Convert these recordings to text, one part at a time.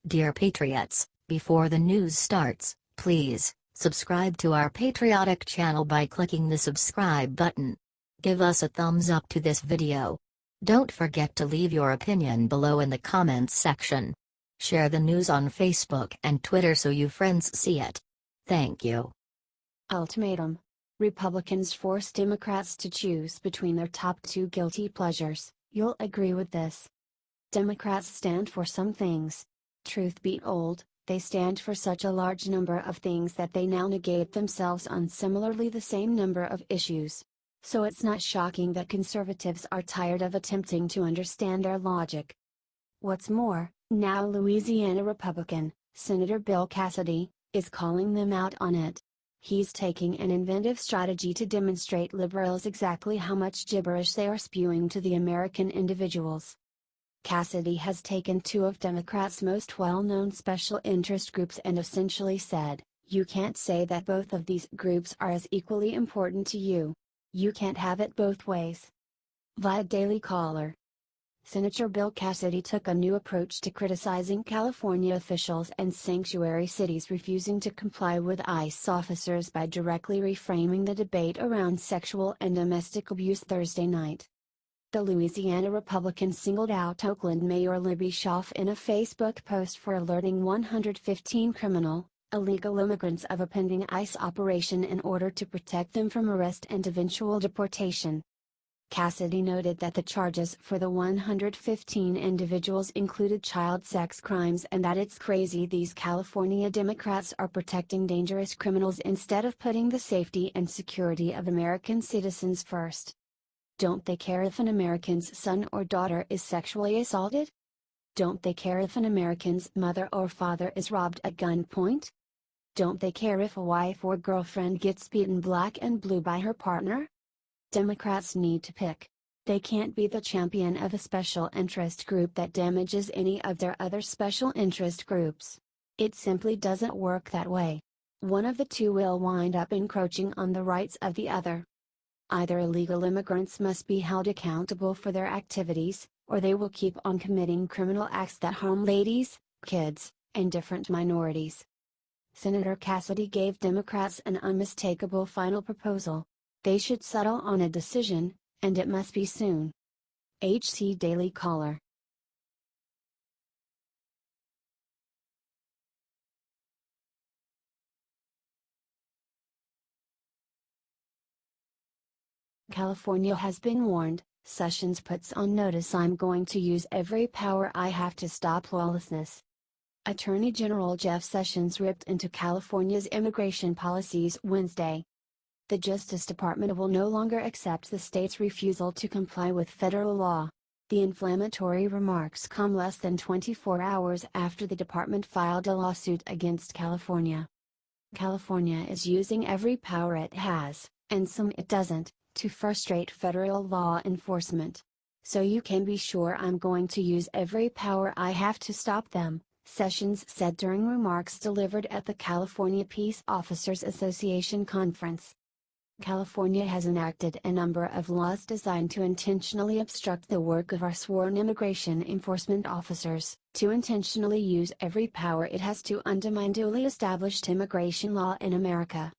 Dear Patriots, before the news starts, please subscribe to our patriotic channel by clicking the subscribe button. Give us a thumbs up to this video. Don't forget to leave your opinion below in the comments section. Share the news on Facebook and Twitter so you friends see it. Thank you. Ultimatum. Republicans force Democrats to choose between their top two guilty pleasures. You'll agree with this. Democrats stand for some things. Truth be told, they stand for such a large number of things that they now negate themselves on similarly the same number of issues. So it's not shocking that conservatives are tired of attempting to understand their logic. What's more, now Louisiana Republican, Senator Bill Cassidy, is calling them out on it. He's taking an inventive strategy to demonstrate liberals exactly how much gibberish they are spewing to the American individuals. Cassidy has taken two of Democrats' most well-known special interest groups and essentially said, "You can't say that both of these groups are as equally important to you. You can't have it both ways." Via Daily Caller. Senator Bill Cassidy took a new approach to criticizing California officials and sanctuary cities refusing to comply with ICE officers by directly reframing the debate around sexual and domestic abuse Thursday night. The Louisiana Republican singled out Oakland Mayor Libby Schaaf in a Facebook post for alerting 115 criminal, illegal immigrants of a pending ICE operation in order to protect them from arrest and eventual deportation. Cassidy noted that the charges for the 115 individuals included child sex crimes and that it's crazy these California Democrats are protecting dangerous criminals instead of putting the safety and security of American citizens first. Don't they care if an American's son or daughter is sexually assaulted? Don't they care if an American's mother or father is robbed at gunpoint? Don't they care if a wife or girlfriend gets beaten black and blue by her partner? Democrats need to pick. They can't be the champion of a special interest group that damages any of their other special interest groups. It simply doesn't work that way. One of the two will wind up encroaching on the rights of the other. Either illegal immigrants must be held accountable for their activities, or they will keep on committing criminal acts that harm ladies, kids, and different minorities. Senator Cassidy gave Democrats an unmistakable final proposal. They should settle on a decision, and it must be soon. HC Daily Caller. California has been warned. Sessions puts on notice I'm going to use every power I have to stop lawlessness. Attorney General Jeff Sessions ripped into California's immigration policies Wednesday. The Justice Department will no longer accept the state's refusal to comply with federal law. The inflammatory remarks come less than 24 hours after the department filed a lawsuit against California. California is using every power it has, and some it doesn't, to frustrate federal law enforcement. So you can be sure I'm going to use every power I have to stop them, Sessions said during remarks delivered at the California Peace Officers Association conference. California has enacted a number of laws designed to intentionally obstruct the work of our sworn immigration enforcement officers, to intentionally use every power it has to undermine duly established immigration law in America.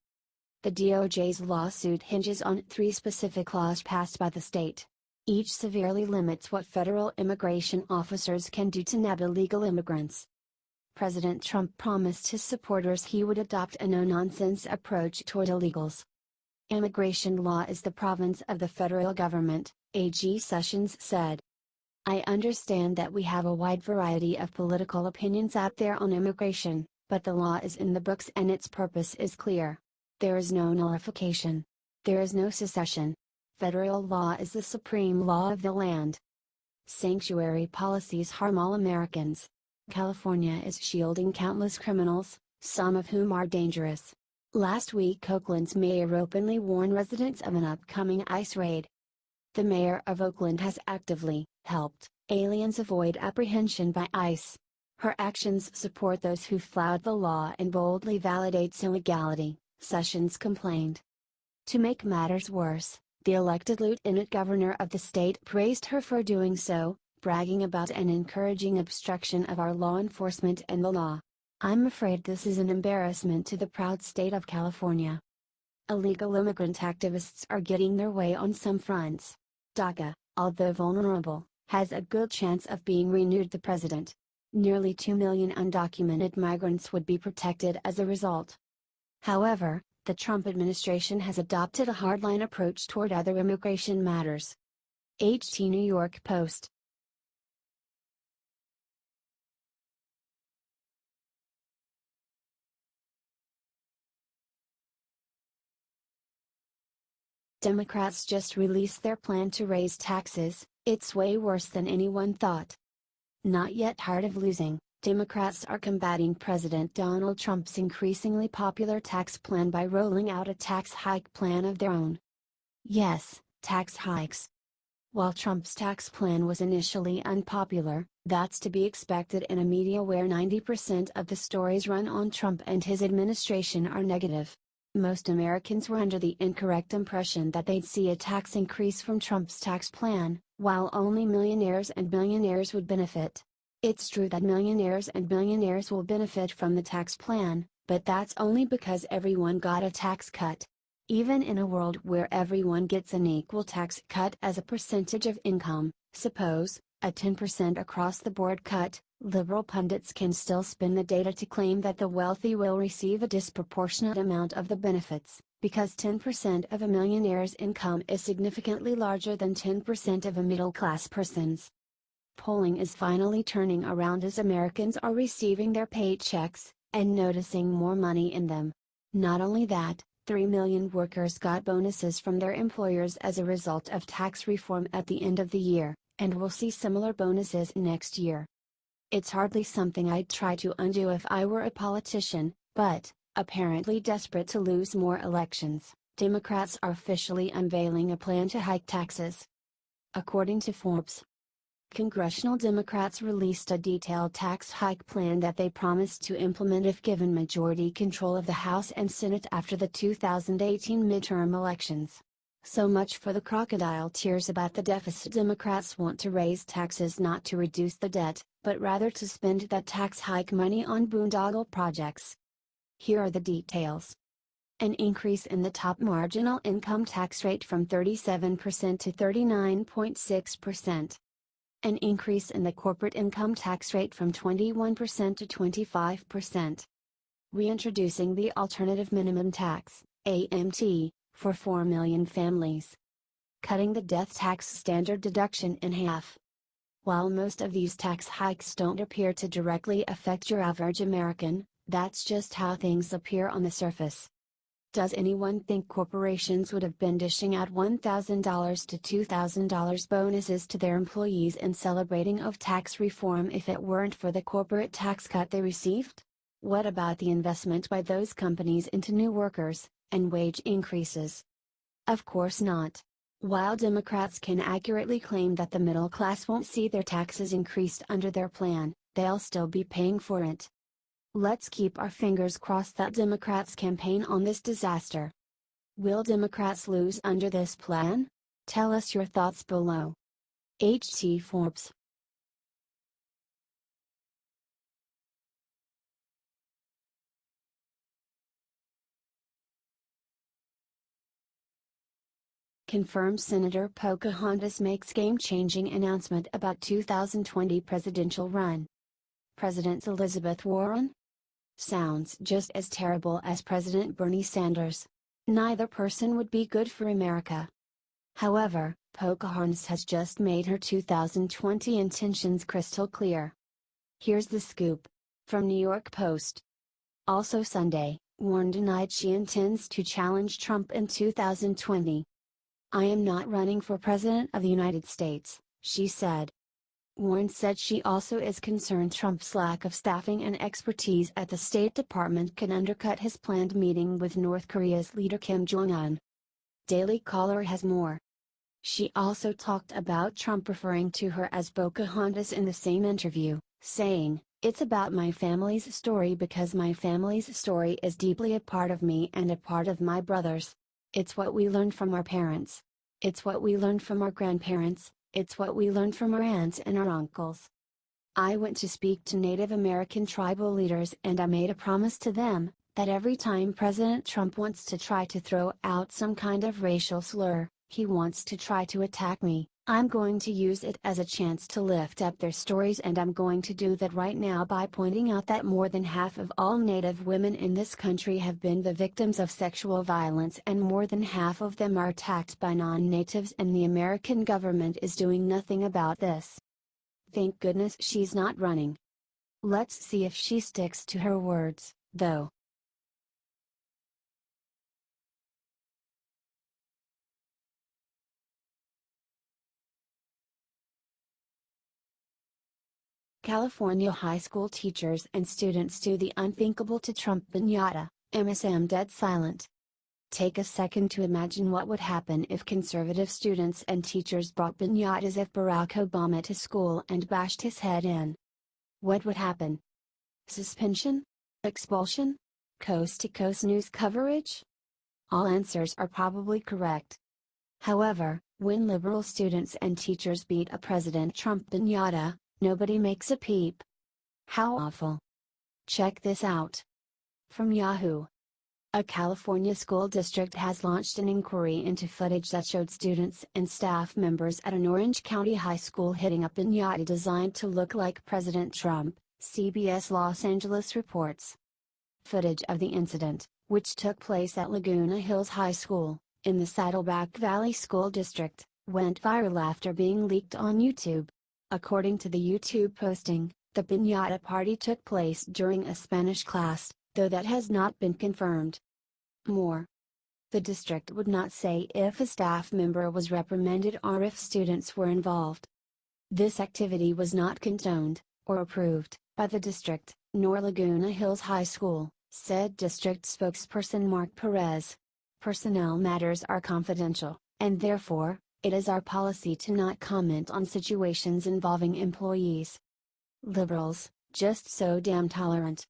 The DOJ's lawsuit hinges on 3 specific laws passed by the state. Each severely limits what federal immigration officers can do to nab illegal immigrants. President Trump promised his supporters he would adopt a no-nonsense approach toward illegals. Immigration law is the province of the federal government, AG Sessions said. I understand that we have a wide variety of political opinions out there on immigration, but the law is in the books and its purpose is clear. There is no nullification. There is no secession. Federal law is the supreme law of the land. Sanctuary policies harm all Americans. California is shielding countless criminals, some of whom are dangerous. Last week Oakland's mayor openly warned residents of an upcoming ICE raid. The mayor of Oakland has actively helped aliens avoid apprehension by ICE. Her actions support those who flout the law and boldly validates illegality, Sessions complained. To make matters worse, the elected lieutenant governor of the state praised her for doing so, bragging about and encouraging obstruction of our law enforcement and the law. I'm afraid this is an embarrassment to the proud state of California. Illegal immigrant activists are getting their way on some fronts. DACA, although vulnerable, has a good chance of being renewed. The president. Nearly 2 million undocumented migrants would be protected as a result. However, the Trump administration has adopted a hardline approach toward other immigration matters. HT New York Post. Democrats just released their plan to raise taxes. It's way worse than anyone thought. Not yet tired of losing, Democrats are combating President Donald Trump's increasingly popular tax plan by rolling out a tax hike plan of their own. Yes, tax hikes. While Trump's tax plan was initially unpopular, that's to be expected in a media where 90% of the stories run on Trump and his administration are negative. Most Americans were under the incorrect impression that they'd see a tax increase from Trump's tax plan, while only millionaires and billionaires would benefit. It's true that millionaires and billionaires will benefit from the tax plan, but that's only because everyone got a tax cut. Even in a world where everyone gets an equal tax cut as a percentage of income, suppose, a 10% across-the-board cut, liberal pundits can still spin the data to claim that the wealthy will receive a disproportionate amount of the benefits, because 10% of a millionaire's income is significantly larger than 10% of a middle-class person's. Polling is finally turning around as Americans are receiving their paychecks, and noticing more money in them. Not only that, 3 million workers got bonuses from their employers as a result of tax reform at the end of the year, and will see similar bonuses next year. It's hardly something I'd try to undo if I were a politician, but, apparently desperate to lose more elections, Democrats are officially unveiling a plan to hike taxes. According to Forbes, congressional Democrats released a detailed tax hike plan that they promised to implement if given majority control of the House and Senate after the 2018 midterm elections. So much for the crocodile tears about the deficit. Democrats want to raise taxes not to reduce the debt, but rather to spend that tax hike money on boondoggle projects. Here are the details. An increase in the top marginal income tax rate from 37% to 39.6%. An increase in the corporate income tax rate from 21% to 25%. Reintroducing the alternative minimum tax, AMT, for 4 million families. Cutting the death tax standard deduction in half. While most of these tax hikes don't appear to directly affect your average American, that's just how things appear on the surface. Does anyone think corporations would have been dishing out $1,000 to $2,000 bonuses to their employees in celebrating of tax reform if it weren't for the corporate tax cut they received? What about the investment by those companies into new workers, and wage increases? Of course not. While Democrats can accurately claim that the middle class won't see their taxes increased under their plan, they'll still be paying for it. Let's keep our fingers crossed that Democrats campaign on this disaster. Will Democrats lose under this plan? Tell us your thoughts below. HT Forbes. Confirmed Senator Pocahontas makes game-changing announcement about 2020 presidential run. President Elizabeth Warren? Sounds just as terrible as President Bernie Sanders. Neither person would be good for America. However, Pocahontas has just made her 2020 intentions crystal clear. Here's the scoop. From New York Post. Also Sunday, Warren denied she intends to challenge Trump in 2020. "I am not running for President of the United States," she said. Warren said she also is concerned Trump's lack of staffing and expertise at the State Department can undercut his planned meeting with North Korea's leader Kim Jong-un. Daily Caller has more. She also talked about Trump referring to her as Pocahontas in the same interview, saying, "It's about my family's story because my family's story is deeply a part of me and a part of my brothers. It's what we learned from our parents. It's what we learned from our grandparents, It's what we learned from our aunts and our uncles. I went to speak to Native American tribal leaders and I made a promise to them, that every time President Trump wants to try to throw out some kind of racial slur, he wants to try to attack me, I'm going to use it as a chance to lift up their stories, and I'm going to do that right now by pointing out that more than half of all Native women in this country have been the victims of sexual violence, and more than half of them are attacked by non-natives, and the American government is doing nothing about this. Thank goodness she's not running. Let's see if she sticks to her words, though. California high school teachers and students do the unthinkable to Trump piñata, MSM dead silent. Take a second to imagine what would happen if conservative students and teachers brought piñatas of Barack Obama to school and bashed his head in. What would happen? Suspension? Expulsion? Coast-to-coast news coverage? All answers are probably correct. However, when liberal students and teachers beat a President Trump piñata, nobody makes a peep. How awful. Check this out. From Yahoo! A California school district has launched an inquiry into footage that showed students and staff members at an Orange County high school hitting a piñata designed to look like President Trump, CBS Los Angeles reports. Footage of the incident, which took place at Laguna Hills High School, in the Saddleback Valley School District, went viral after being leaked on YouTube. According to the YouTube posting, the piñata party took place during a Spanish class, though that has not been confirmed. More. The district would not say if a staff member was reprimanded or if students were involved. This activity was not condoned, or approved, by the district, nor Laguna Hills High School, said district spokesperson Mark Perez. Personnel matters are confidential, and therefore, it is our policy to not comment on situations involving employees. Liberals, just so damn tolerant.